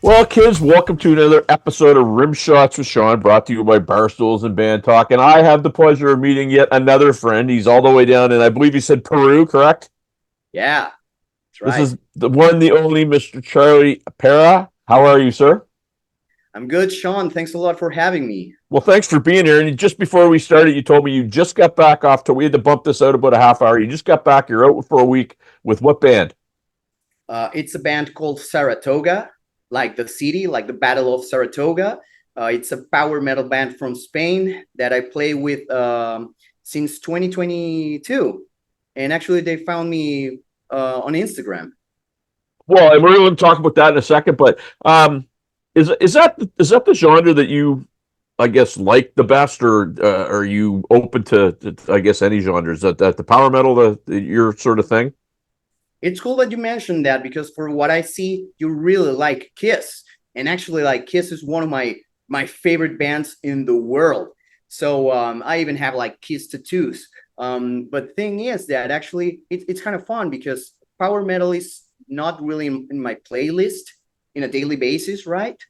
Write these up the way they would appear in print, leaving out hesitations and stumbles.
Well, kids, welcome to another episode of Rimshots with Sean, brought to you by Barstools and Bandtalk. And I have the pleasure of meeting yet another friend. He's all the way down, and I believe he said Peru, correct? Yeah, that's This right. is the one, the only Mr. Charlie Parra. How are you, sir? I'm good, Sean. Thanks a lot for having me. Well, thanks for being here. And just before we started, you told me you just got back off to, we had to bump this out about a half hour. You just got back. You're out for a week with what band? It's a band called Saratoga, like the city, like the Battle of Saratoga. It's a power metal band from Spain that I play with since 2022. And actually, they found me on Instagram. Well, and we're going to talk about that in a second, but is that the genre that you, I guess, like the best, or are you open to, I guess, any genres? That the power metal, your sort of thing? It's cool that you mentioned that because for what I see, you really like Kiss, and actually, like Kiss is one of my favorite bands in the world. So I even have like Kiss tattoos. But thing is that actually it's kind of fun because power metal is not really in my playlist in a daily basis, right?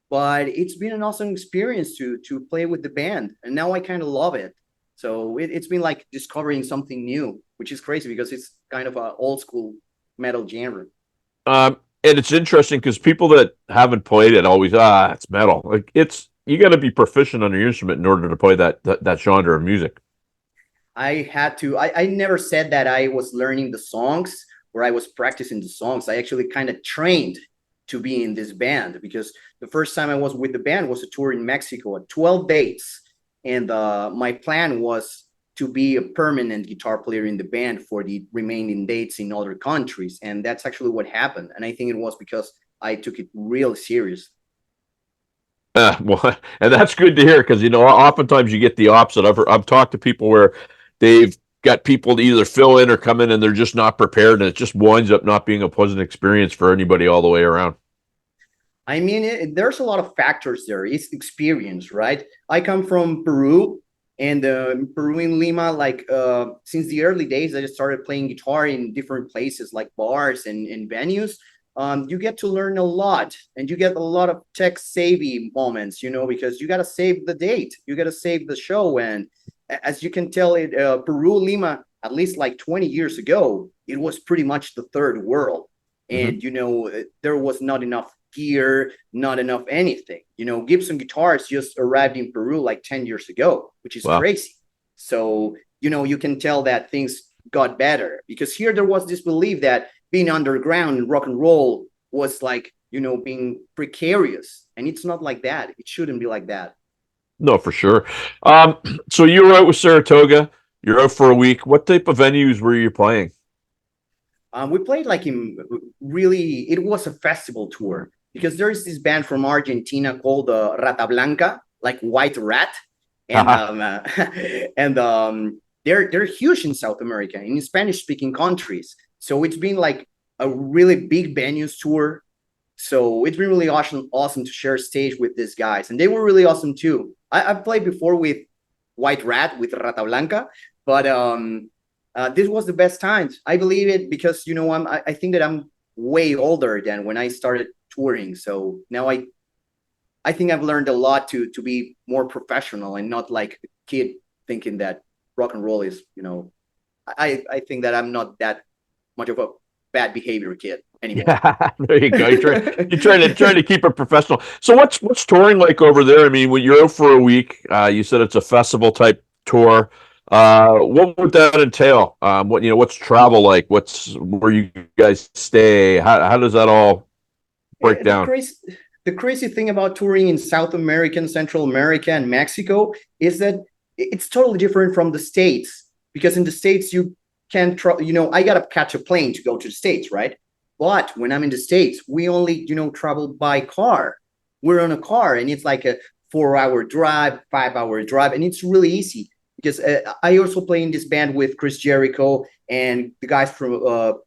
But it's been an awesome experience to play with the band, and now I kind of love it. So it's been like discovering something new, which is crazy because it's kind of a old school metal genre. And it's interesting because people that haven't played it always it's metal. Like it's you got to be proficient on your instrument in order to play that genre of music. I had to. I never said that I was learning the songs or I was practicing the songs. I actually kind of trained to be in this band because the first time I was with the band was a tour in Mexico at 12 dates, and my plan was to be a permanent guitar player in the band for the remaining dates in other countries, and that's actually what happened. And I think it was because I took it real serious. Well, and that's good to hear because oftentimes you get the opposite. I've talked to people where they've got people to either fill in or come in and they're just not prepared, and it just winds up not being a pleasant experience for anybody all the way around. I mean, there's a lot of factors there. It's experience, right? I come from Peru, and Peru in Lima, like since the early days, I just started playing guitar in different places like bars and venues. You get to learn a lot, and you get a lot of tech savvy moments, because you got to save the date, you got to save the show, and as you can tell, it Peru Lima, at least like 20 years ago, it was pretty much the third world, Mm-hmm. and there was not enough gear, not enough anything. Gibson guitars just arrived in Peru like 10 years ago, which is Wow. crazy. So, you can tell that things got better because here there was this belief that being underground in rock and roll was like, being precarious. And it's not like that. It shouldn't be like that. No, for sure. Um, so you were out with Saratoga. You're out for a week. What type of venues were you playing? We played like in really, it was a festival tour because there is this band from Argentina called Rata Blanca, like White Rat, and Haha. and they're huge in South America, in Spanish speaking countries. So it's been like a really big venues tour. So it's been really awesome to share stage with these guys, and they were really awesome too. I've played before with White Rat with Rata Blanca, but this was the best times. I believe it because I think that I'm way older than when I started touring. So now I think I've learned a lot to be more professional and not like a kid thinking that rock and roll is. I think that I'm not that much of a bad behavior kid anymore. Yeah, there you go. You're trying to keep it professional. So what's touring like over there? I mean, when you're out for a week, you said it's a festival type tour. What would that entail? What's travel like? What's where you guys stay? How does that all break The down? crazy, the crazy thing about touring in South America, and Central America, and Mexico is that it's totally different from the States. Because in the States, you can, I gotta catch a plane to go to the States, right? But when I'm in the States, we only, travel by car. We're on a car, and it's like a 4 hour drive, 5 hour drive, and it's really easy because I also play in this band with Chris Jericho and the guys from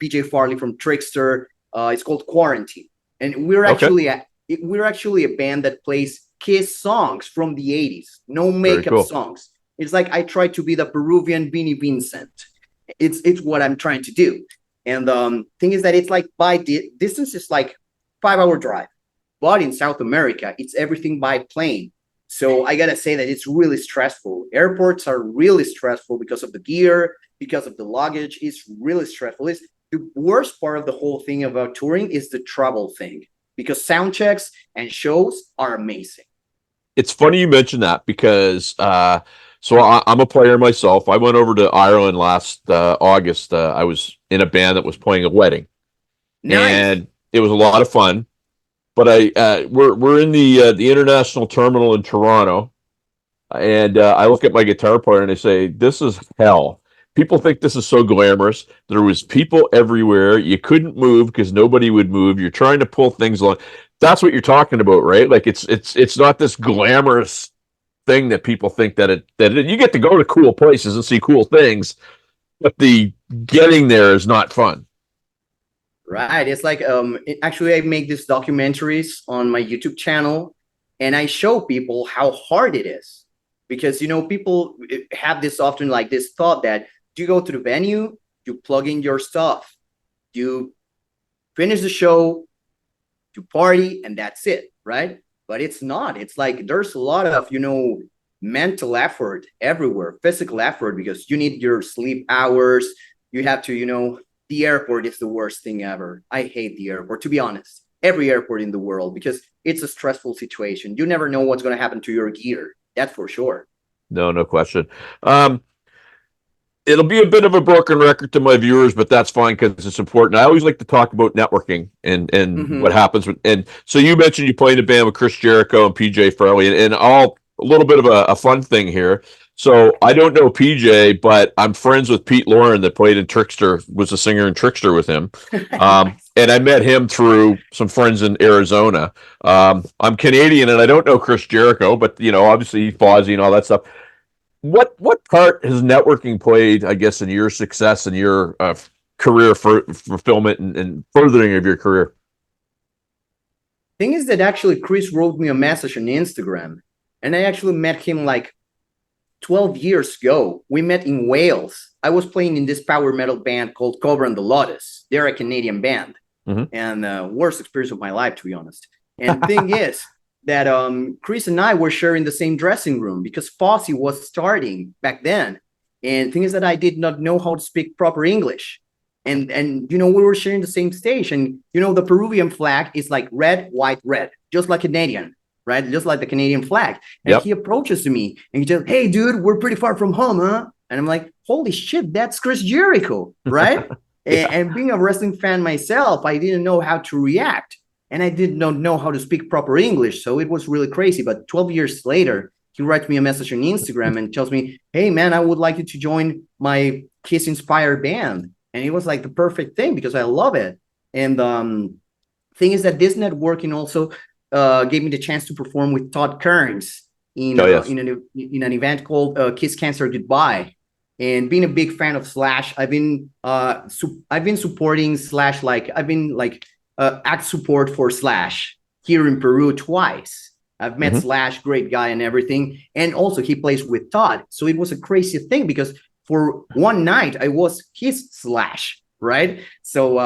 PJ Farley from Trickster. It's called Quarantine, and Okay, we're actually a band that plays Kiss songs from the 80s, no very makeup cool. songs. It's like I try to be the Peruvian Vinnie Vincent. It's what I'm trying to do. And thing is that it's like by distance, it's like 5 hour drive. But in South America, it's everything by plane. So I gotta say that it's really stressful. Airports are really stressful because of the gear, because of the luggage. It's really stressful. It's the worst part of the whole thing about touring is the travel thing, because sound checks and shows are amazing. It's funny you mentioned that because I'm a player myself. I went over to Ireland last August. I was in a band that was playing a wedding, Nice. and it was a lot of fun. But we're in the international terminal in Toronto, and I look at my guitar player and I say, "This is hell." People think this is so glamorous. There was people everywhere. You couldn't move because nobody would move. You're trying to pull things along. That's what you're talking about, right? Like it's not this glamorous thing that people think you get to go to cool places and see cool things, but the getting there is not fun. Right. It's like actually I make these documentaries on my YouTube channel, and I show people how hard it is. Because people have this often like this thought that you go to the venue, you plug in your stuff, you finish the show, you party, and that's it, right? But it's not. It's like there's a lot of mental effort everywhere, physical effort, because you need your sleep hours. You have to the airport is the worst thing ever. I hate the airport, to be honest. Every airport in the world, because it's a stressful situation. You never know what's going to happen to your gear. That's for sure. No question. It'll be a bit of a broken record to my viewers, but that's fine because it's important. I always like to talk about networking and what happens with. And so you mentioned you play in a band with Chris Jericho and PJ Farley, and all a little bit of a fun thing here. So I don't know PJ, but I'm friends with Pete Lauren that played in Trickster, was a singer in Trickster with him. And I met him through some friends in Arizona. I'm Canadian and I don't know Chris Jericho, but obviously he's Fozzy and all that stuff. What part has networking played, I guess, in your success and your career fulfillment and furthering of your career? Thing is that actually Chris wrote me a message on Instagram, and I actually met him like 12 years ago. We met in Wales. I was playing in this power metal band called Cobra and the Lotus. They're a Canadian band, and worst experience of my life, to be honest. And thing is that Chris and I were sharing the same dressing room because Fozzy was starting back then. And thing is that I did not know how to speak proper English. And we were sharing the same stage. And the Peruvian flag is like red, white, red, just like Canadian, right? Just like the Canadian flag. And he approaches to me and he says, "Hey, dude, we're pretty far from home, huh?" And I'm like, "Holy shit, that's Chris Jericho," right? And being a wrestling fan myself, I didn't know how to react. And I did not know how to speak proper English. So it was really crazy. But 12 years later, he writes me a message on Instagram and tells me, "Hey, man, I would like you to join my Kiss-inspired band." And it was like the perfect thing because I love it. And thing is that this networking also gave me the chance to perform with Todd Kearns in an event called Kiss Cancer Goodbye. And being a big fan of Slash, I've been supporting Slash, like I've been like act support for Slash here in Peru twice. I've met Slash, great guy and everything. And also he plays with Todd. So it was a crazy thing because for one night I was his Slash, right? So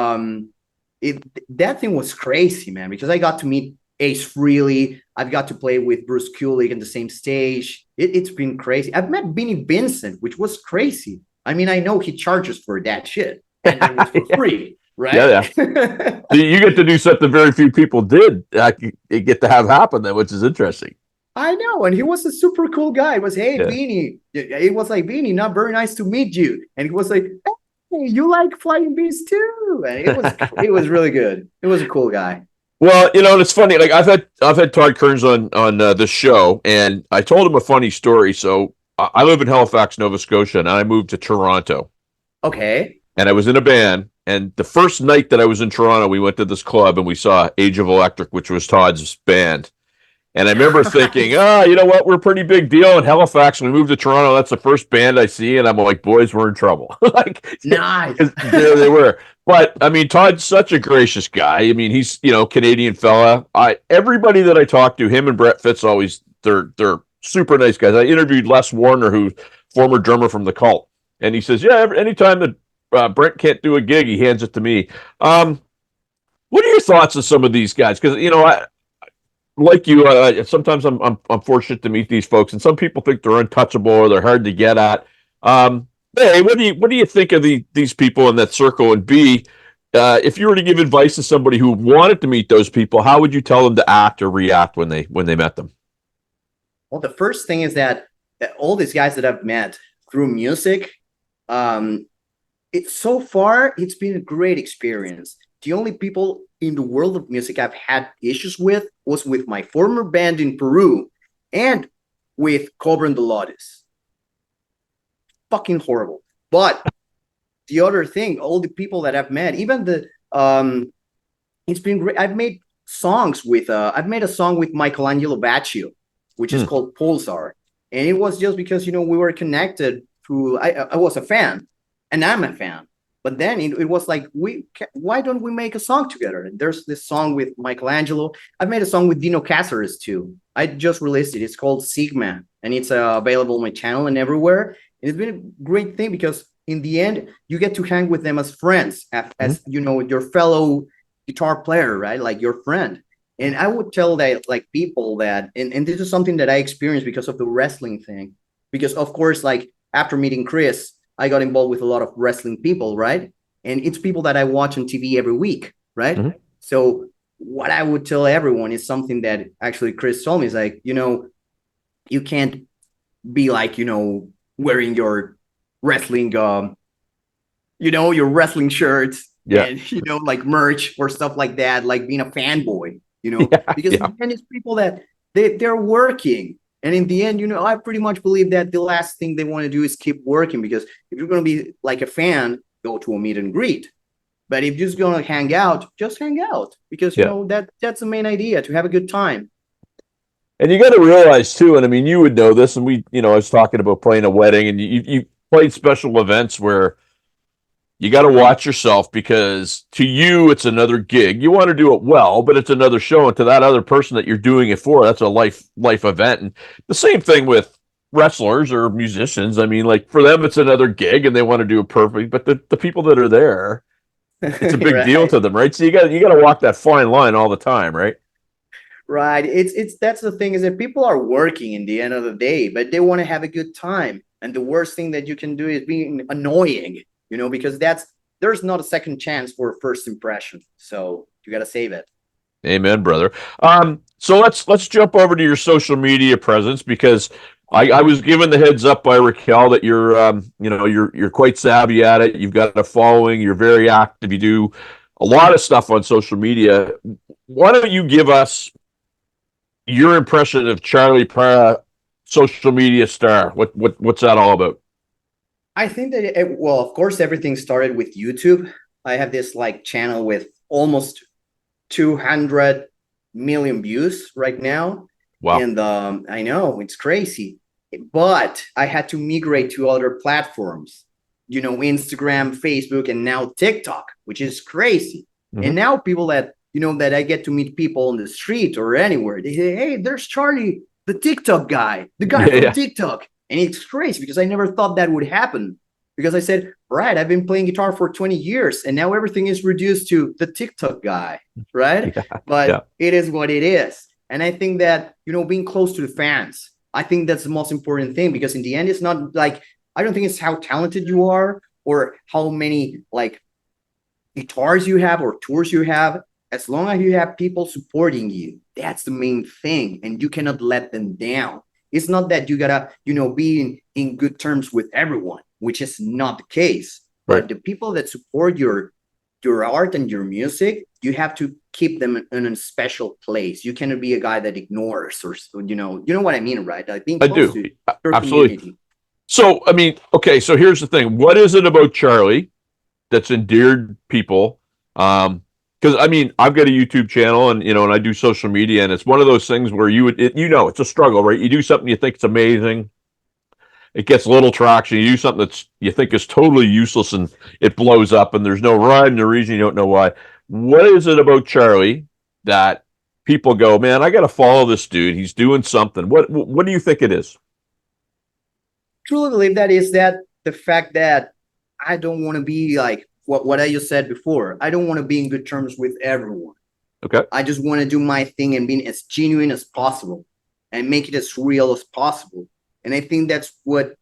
that thing was crazy, man, because I got to meet Ace Frehley. I've got to play with Bruce Kulick in the same stage. It's been crazy. I've met Vinnie Vincent, which was crazy. I mean, I know he charges for that shit, and it was for free, right? Yeah. You get to do something very few people did get to have happen, then, which is interesting. I know, and he was a super cool guy. It was, "Hey, Vinny," it was like, "Vinny, not very nice to meet you," and he was like, "Hey, you like Flying Beast too?" And it was really good. It was a cool guy. Well, it's funny. Like I've had Todd Kearns on this show, and I told him a funny story. So I live in Halifax, Nova Scotia, and I moved to Toronto. Okay. And I was in a band, and the first night that I was in Toronto, we went to this club and we saw Age of Electric, which was Todd's band. And I remember thinking, you know what? We're a pretty big deal in Halifax. When we moved to Toronto, that's the first band I see. And I'm like, boys, we're in trouble. Nice. There they were. But I mean, Todd's such a gracious guy. I mean, he's, Canadian fella. Everybody that I talked to, him and Brett Fitz always, they're super nice guys. I interviewed Les Warner, who's former drummer from The Cult. And he says, yeah, anytime that Brent can't do a gig, he hands it to me. What are your thoughts on some of these guys? Because, like you, sometimes I'm fortunate to meet these folks, and some people think they're untouchable or they're hard to get at. A, what do you think of these people in that circle? And B, if you were to give advice to somebody who wanted to meet those people, how would you tell them to act or react when they met them? Well, the first thing is that all these guys that I've met through music, um, so far it's been a great experience. The only people in the world of music I've had issues with was with my former band in Peru and with Cobra and the Lotus. Fucking horrible. But the other thing, all the people that I've met, even it's been great. I've made a song with Michelangelo Baccio, which is called Pulsar. And it was just because, we were connected through, I was a fan and I'm a fan. But then it was like, why don't we make a song together? And there's this song with Michelangelo. I've made a song with Dino Caceres too. I just released it. It's called Sigma, and it's available on my channel and everywhere. And it's been a great thing because in the end, you get to hang with them as friends, as your fellow guitar player, right? Like your friend. And I would tell that like people that, and this is something that I experienced because of the wrestling thing. Because of course, like after meeting Chris, I got involved with a lot of wrestling people, right? And it's people that I watch on TV every week, right? Mm-hmm. So what I would tell everyone is something that actually Chris told me is like, you can't be like, wearing your wrestling, your wrestling shirts and, like merch or stuff like that, like being a fanboy, because and it's people that they're working. And in the end, I pretty much believe that the last thing they want to do is keep working, because if you're going to be like a fan, go to a meet and greet. But if you're just going to hang out, just hang out, because, that's the main idea, to have a good time. And you got to realize too, and I mean, you would know this, and I was talking about playing a wedding, and you played special events where you got to watch yourself, because to you it's another gig. You want to do it well, but it's another show, and to that other person that you're doing it for, that's a life event. And the same thing with wrestlers or musicians. I mean, like for them it's another gig and they want to do it perfect, but the people that are there, it's a big Right. deal to them, right? So you got to walk that fine line all the time, right? Right. It's that's the thing, is that people are working in the end of the day, but they want to have a good time. And the worst thing that you can do is being annoying, because there's not a second chance for a first impression. So you got to save it. Amen, brother. So let's jump over to your social media presence, because I was given the heads up by Raquel that you're quite savvy at it. You've got a following. You're very active. You do a lot of stuff on social media. Why don't you give us your impression of Charlie Parra, social media star? What's that all about? I think that, well, of course, everything started with YouTube. I have this like channel with almost 200 million views right now. Wow. And I know it's crazy, but I had to migrate to other platforms, Instagram, Facebook, and now TikTok, which is crazy. Mm-hmm. And now people that, that I get to meet people on the street or anywhere, they say, hey, there's Charlie, the TikTok guy, the guy from TikTok. And it's crazy because I never thought that would happen, because I said, right, I've been playing guitar for 20 years and now everything is reduced to the TikTok guy, right? But it is what it is. And I think that, being close to the fans, I think that's the most important thing, because in the end, it's not like, I don't think it's how talented you are or how many like guitars you have or tours you have. As long as you have people supporting you, that's the main thing. And you cannot let them down. It's not that you gotta, be in good terms with everyone, which is not the case. Right. But the people that support your art and your music, you have to keep them in a special place. You cannot be a guy that ignores, or you know what I mean, right? Like being close to your absolutely community. So I mean, okay, so here's the thing: what is it about Charlie that's endeared people? Because I mean, I've got a YouTube channel, and and I do social media, and it's one of those things where it's a struggle, right? You do something you think it's amazing, it gets little traction. You do something that's you think is totally useless, and it blows up, and there's no rhyme, no reason, you don't know why. What is it about Charlie that people go, man, I got to follow this dude? He's doing something. What do you think it is? Truly believe that is that the fact that I don't want to be like what I just said before. I don't want to be in good terms with everyone. Okay. I just want to do my thing and be as genuine as possible and make it as real as possible. And I think that's what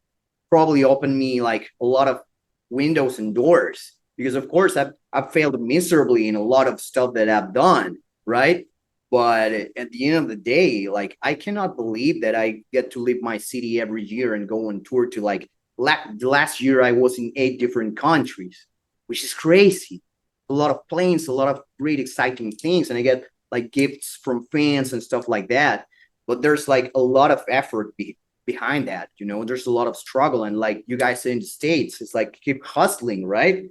probably opened me like a lot of windows and doors, because of course I've failed miserably in a lot of stuff that I've done, right? But at the end of the day, like I cannot believe that I get to leave my city every year and go on tour to like last year I was in 8 different countries, which is crazy. A lot of planes, a lot of great exciting things, and I get like gifts from fans and stuff like that. But there's like a lot of effort behind that, you know. There's a lot of struggle, and like you guys say in the States, it's like keep hustling, right?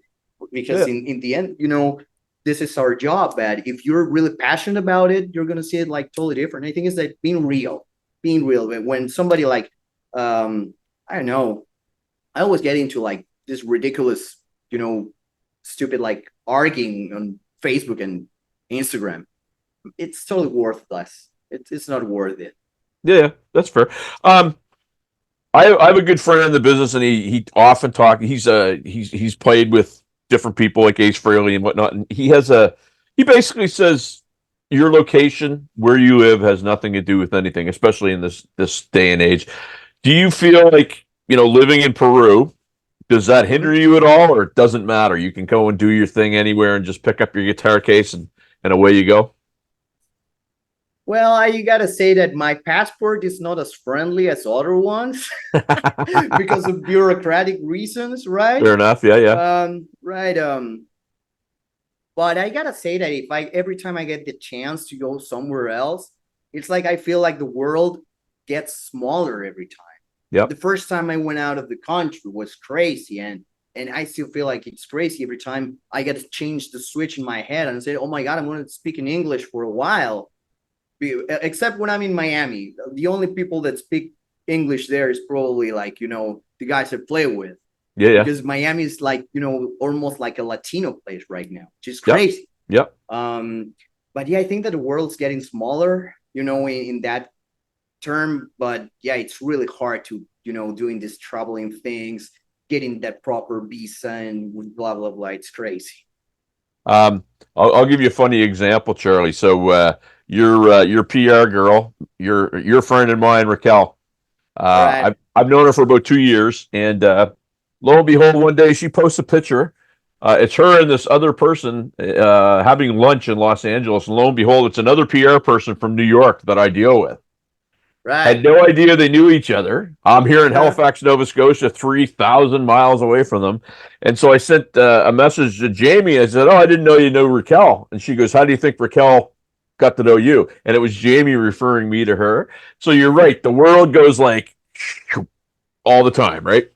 Because Yeah. in the end, you know, this is our job. But if you're really passionate about it, you're gonna see it like totally different. I think it's like being real. When somebody like, I don't know, I always get into like this ridiculous, you know, stupid like arguing on Facebook and Instagram. It's totally worthless. It's not worth it. Yeah, that's fair. Um, I have a good friend in the business, and he often talk. He's played with different people like Ace Frehley and whatnot, and he basically says your location where you live has nothing to do with anything, especially in this day and age. Do you feel like, living in Peru, does that hinder Mhm. you at all, or it doesn't matter? You can go and do your thing anywhere and just pick up your guitar case and away you go. Well, I gotta say that my passport is not as friendly as other ones because of bureaucratic reasons, right? Fair enough. Yeah, yeah. Right. But I gotta say that if I every time I get the chance to go somewhere else, it's like I feel like the world gets smaller every time. The Yep. first time I went out of the country was crazy, and I still feel like it's crazy every time I get to change the switch in my head and say, "Oh my God, I'm going to speak in English for a while." Except when I'm in Miami, the only people that speak English there is probably like, you know, the guys I play with, Yeah, yeah. because Miami is like, you know, almost like a Latino place right now, which is Yep. crazy. Yep. But yeah, I think that the world's getting smaller, you know, in that term. But yeah, it's really hard to, you know, doing these traveling things, getting that proper visa and blah blah blah. It's crazy. Um, I'll give you a funny example, Charlie. So your PR girl, your friend and mine, Raquel. All right. I've known her for about 2 years, and lo and behold, one day she posts a picture. It's her and this other person having lunch in Los Angeles, and lo and behold, it's another PR person from New York that I deal with. Had Right. no idea they knew each other. I'm here in Halifax, Nova Scotia, 3,000 miles away from them. And so I sent a message to Jamie. I said, "Oh, I didn't know you know Raquel." And she goes, "How do you think Raquel got to know you?" And it was Jamie referring me to her. So you're right. The world goes like all the time, right?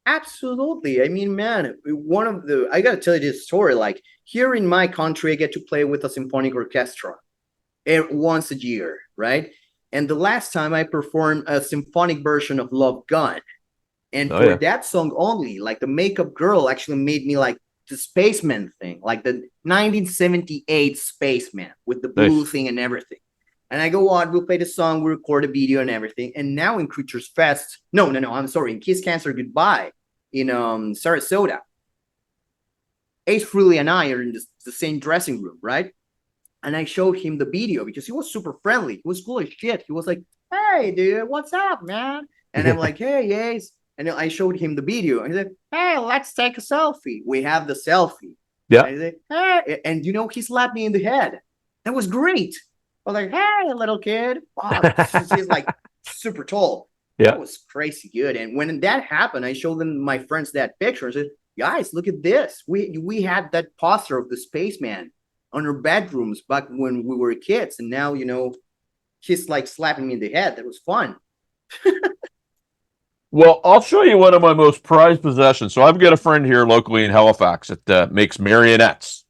Absolutely. I mean, man, one of the I gotta tell you this story. Like here in my country, I get to play with a symphonic orchestra once a year, right? And the last time I performed a symphonic version of Love Gun. And Oh, for yeah. that song only, like the makeup girl actually made me like the spaceman thing, like the 1978 spaceman with the blue Nice. thing and everything. And I go on, we'll play the song, we record a video and everything. And now in Creatures Fest, no, I'm sorry, in Kiss Cancer Goodbye in Sarasota, Ace Frehley and I are in the same dressing room, right? And I showed him the video because he was super friendly. He was cool as shit. He was like, "Hey, dude, what's up, man?" And I'm like, "Hey, Ace." And I showed him the video. And he's like, "Hey, let's take a selfie." We have the selfie. Yeah. And he's like, "Hey." And you know, he slapped me in the head. That was great. I was like, "Hey, little kid." Wow, he's like super tall. That Yeah. was crazy good. And when that happened, I showed them my friends that picture and said, "Guys, look at this. We had that poster of the spaceman on our bedrooms back when we were kids, and now, you know, he's like slapping me in the head. That was fun." Well, I'll show you one of my most prized possessions. So I've got a friend here locally in Halifax that makes marionettes,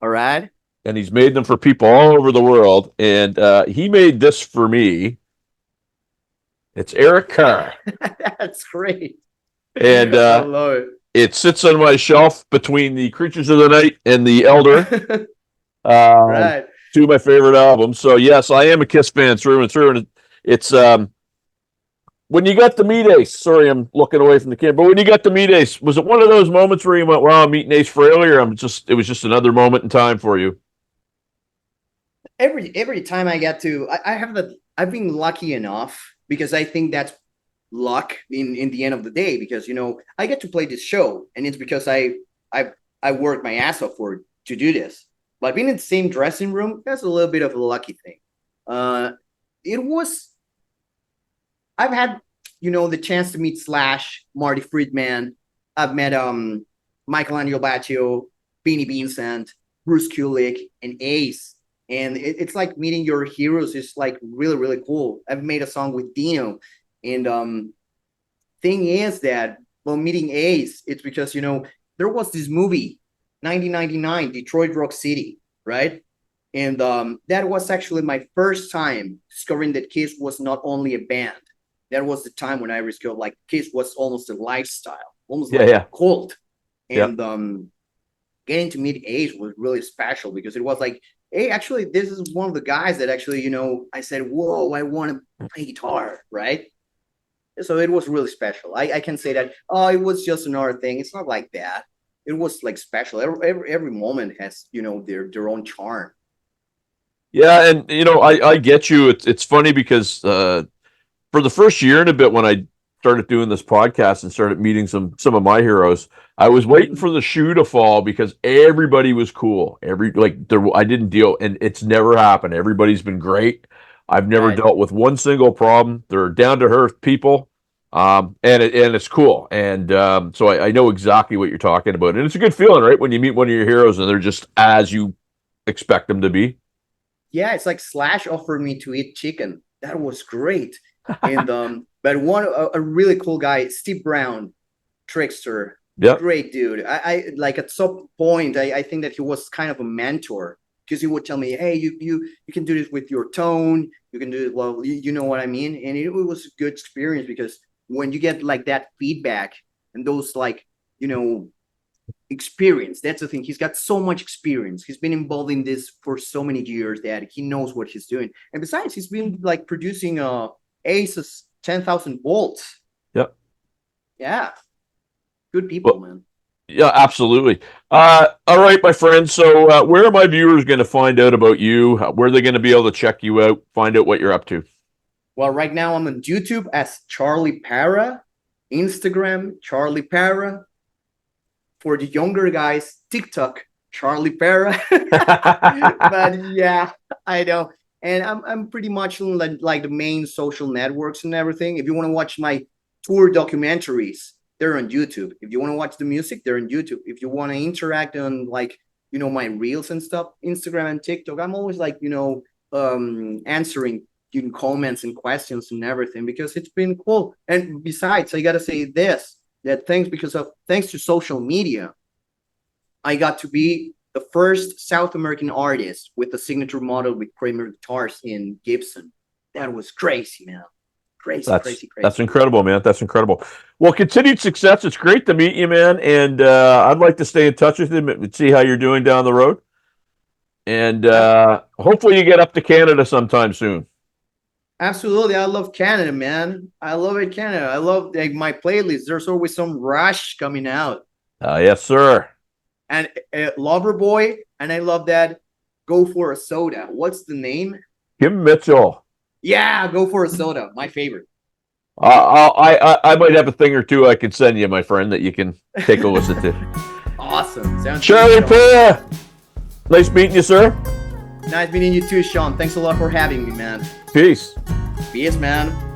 All right. and he's made them for people all over the world. And he made this for me. It's Eric Carr, That's great. and I love it sits on my shelf between the Creatures of the Night and the Elder, it. uh, Right. two of my favorite albums. So yes, I am a Kiss fan through and through, and it's when you got to meet Ace. Sorry, I'm looking away from the camera, but when you got to meet Ace, was it one of those moments where you went, "Wow, I'm meeting Ace Frehley," or it was just another moment in time for you? every time I get to, I have that. I've been lucky enough because I think that's luck in the end of the day, because I get to play this show, and it's because I worked my ass off to do this. But being in the same dressing room, that's a little bit of a lucky thing. It was. I've had the chance to meet Slash, Marty Friedman. I've met Michelangelo Baccio, Beanie Vincent, Bruce Kulick, and Ace. And it's like meeting your heroes is like really, really cool. I've made a song with Dino. And thing is that, well, meeting Ace, it's because, there was this movie, 1999, Detroit Rock City, right? And that was actually my first time discovering that Kiss was not only a band. That was the time when I discovered like Kiss was almost a lifestyle, almost like a cult. And getting to meet Ace was really special because it was like, hey, actually, this is one of the guys that actually, I said, whoa, I want to play guitar, right? So it was really special. I can say that, oh, it was just another thing. It's not like that. It was like special. Every moment has, their own charm. Yeah, and I get you. It's funny because for the first year and a bit when I started doing this podcast and started meeting some of my heroes, I was waiting for the shoe to fall because everybody was cool. I didn't deal, and it's never happened. Everybody's been great. I've never dealt with one single problem. They're down to earth people, and it's cool. And so I know exactly what you're talking about, and it's a good feeling, right, when you meet one of your heroes and they're just as you expect them to be. Yeah, it's like Slash offered me to eat chicken. That was great. And but a really cool guy, Steve Brown, Trickster. Yeah, great dude. I like at some point I think that he was kind of a mentor because he would tell me, hey, you can do this with your tone, you can do it, well, you know what I mean. And it was a good experience because when you get like that feedback and those like experience, that's the thing. He's got so much experience. He's been involved in this for so many years that he knows what he's doing. And besides, he's been like producing Ace's 10,000 volts. Yep. Yeah. Good people, man. Yeah, absolutely. All right, my friend. So where are my viewers going to find out about you? Where are they going to be able to check you out, find out what you're up to? Well, right now I'm on YouTube as Charlie Parra, Instagram, Charlie Parra. For the younger guys, TikTok, Charlie Parra. But yeah, I know. And I'm pretty much on like the main social networks and everything. If you want to watch my tour documentaries, they're on YouTube. If you want to watch the music, they're on YouTube. If you want to interact on like, my reels and stuff, Instagram and TikTok, I'm always like, answering comments and questions and everything because it's been cool. And besides, I got to say this, that thanks to social media, I got to be the first South American artist with a signature model with Kramer guitars in Gibson. That was crazy, man. Crazy. That's incredible, man. That's incredible. Well, continued success. It's great to meet you, man. And I'd like to stay in touch with you and see how you're doing down the road. And hopefully you get up to Canada sometime soon. Absolutely. I love Canada, man. I love it, Canada. I love my playlist. There's always some Rush coming out. Yes, sir. And Loverboy. And I love that Go for a Soda. What's the name? Kim Mitchell. Yeah, Go for a Soda. My favorite. I might have a thing or two I can send you, my friend, that you can take a listen to. Awesome. Sounds Charlie Parra. Nice meeting you, sir. Nice meeting you too, Sean. Thanks a lot for having me, man. Peace. Peace, man.